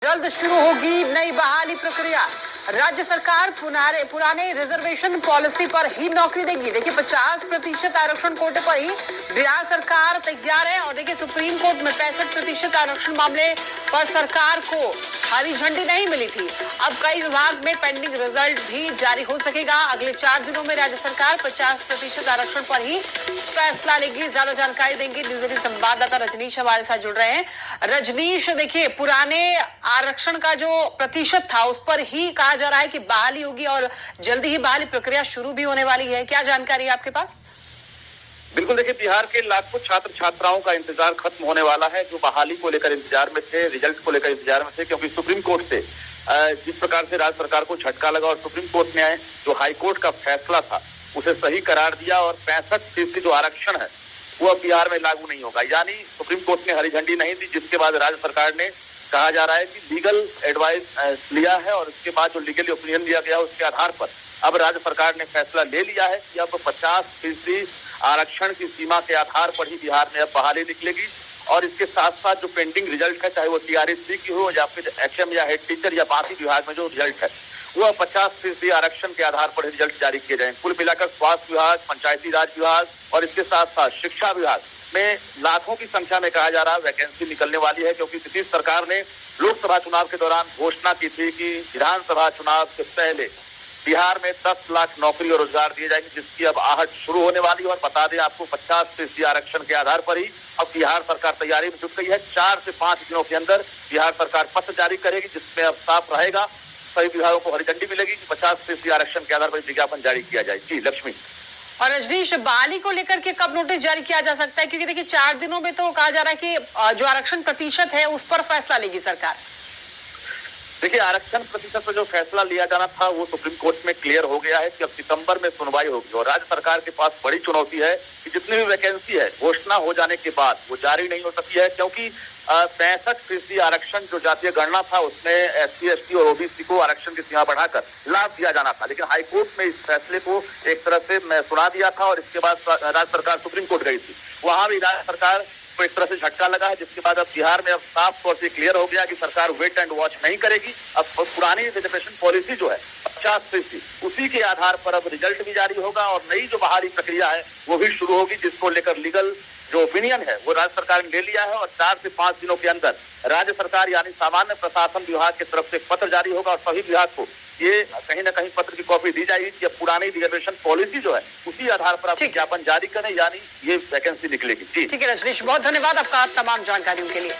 जल्द शुरू होगी नई बहाली प्रक्रिया। राज्य सरकार पुराने रिजर्वेशन पॉलिसी पर ही नौकरी देगी। देखिए 50% आरक्षण कोटे पर ही बिहार सरकार तैयार है। और देखिए सुप्रीम कोर्ट में 65% आरक्षण मामले पर सरकार को हरी झंडी नहीं मिली थी। अब कई विभाग में पेंडिंग रिजल्ट भी जारी हो सकेगा। अगले 4 दिनों में राज्य सरकार 50% आरक्षण पर ही फैसला लेगी। ज्यादा जानकारी देंगे न्यूज 18 संवाददाता रजनीश हमारे साथ जुड़ रहे हैं। रजनीश, देखिए पुराने आरक्षण का जो प्रतिशत था उस पर ही कहा जा रहा है कि बहाली होगी और जल्दी ही बहाली प्रक्रिया शुरू भी होने वाली है। क्या जानकारी है आपके पास? बिल्कुल, देखिए बिहार के लाखों छात्र छात्राओं का इंतजार खत्म होने वाला है, जो बहाली को लेकर इंतजार में थे, रिजल्ट को लेकर इंतजार में थे, क्योंकि सुप्रीम कोर्ट से जिस प्रकार से राज्य सरकार को झटका लगा और सुप्रीम कोर्ट ने जो हाई कोर्ट का फैसला था उसे सही करार दिया और 65% जो आरक्षण है वो अब बिहार में लागू नहीं होगा। यानी सुप्रीम कोर्ट ने हरी झंडी नहीं दी, जिसके बाद राज्य सरकार ने कहा जा रहा है कि लीगल एडवाइस लिया है और उसके बाद जो लीगल ओपिनियन लिया गया उसके आधार पर अब राज्य सरकार ने फैसला ले लिया है कि अब 50% आरक्षण की सीमा के आधार पर ही बिहार में अब बहाली निकलेगी। और इसके साथ साथ जो पेंडिंग रिजल्ट है, चाहे वो TRS-3 की हो या फिर HM या हेड टीचर या बाकी विभाग में जो रिजल्ट है वो 50% आरक्षण के आधार पर रिजल्ट जारी किए जाएंगे। कुल मिलाकर स्वास्थ्य विभाग, पंचायती राज विभाग और इसके साथ साथ शिक्षा विभाग में लाखों की संख्या में कहा जा रहा है वैकेंसी निकलने वाली है, क्योंकि नीतीश सरकार ने लोकसभा चुनाव के दौरान घोषणा की थी कि विधानसभा चुनाव से पहले बिहार में 10 लाख नौकरी और रोजगार दिए जाएंगे, जिसकी अब आहट शुरू होने वाली है। और बता दें आपको 50% आरक्षण के आधार पर ही अब बिहार सरकार तैयारी में जुट गई है। 4 से 5 दिनों के अंदर बिहार सरकार पत्र जारी करेगी, जिसमें अब साफ रहेगा, सभी विभागों को हरी झंडी मिलेगी कि 50% आरक्षण के आधार पर विज्ञापन जारी किया जाए। जी लक्ष्मी। और रजनीश, बहाली को लेकर के कब नोटिस जारी किया जा सकता है? क्योंकि देखिए 4 दिनों में तो कहा जा रहा है कि जो आरक्षण प्रतिशत है उस पर फैसला लेगी सरकार। देखिए आरक्षण प्रतिशत पर जो फैसला लिया जाना था वो सुप्रीम कोर्ट में क्लियर हो गया है कि अब सितंबर में सुनवाई होगी। और राज्य सरकार के पास बड़ी चुनौती है कि जितनी भी वैकेंसी है घोषणा हो जाने के बाद वो जारी नहीं हो सकी है, क्योंकि 65% आरक्षण जो जातीय गणना था उसमें SC, ST और OBC को आरक्षण की सीमा बढ़ाकर लाभ दिया जाना था। लेकिन हाईकोर्ट में इस फैसले को एक तरह से सुना दिया था और इसके बाद राज्य सरकार सुप्रीम कोर्ट गई थी। वहां भी राज्य सरकार को एक तरह से झटका लगा है, जिसके बाद अब बिहार में अब साफ तौर से क्लियर हो गया कि सरकार वेट एंड वॉच नहीं करेगी। अब पुरानी रिजर्वेशन पॉलिसी जो है 50%, उसी के आधार पर अब रिजल्ट भी जारी होगा और नई जो बहाली प्रक्रिया है वो भी शुरू होगी, जिसको लेकर लीगल जो ओपिनियन है वो राज्य सरकार ने ले लिया है। और 4 से 5 दिनों के अंदर राज्य सरकार यानी सामान्य प्रशासन विभाग की तरफ से पत्र जारी होगा और सभी विभाग को ये कहीं ना कहीं पत्र की कॉपी दी जाएगी कि अब पुरानी रिजर्वेशन पॉलिसी जो है उसी आधार पर आप विज्ञापन जारी करें, यानी ये वैकेंसी निकलेगी। ठीक है रजनीश, बहुत धन्यवाद आपका तमाम जानकारियों के लिए।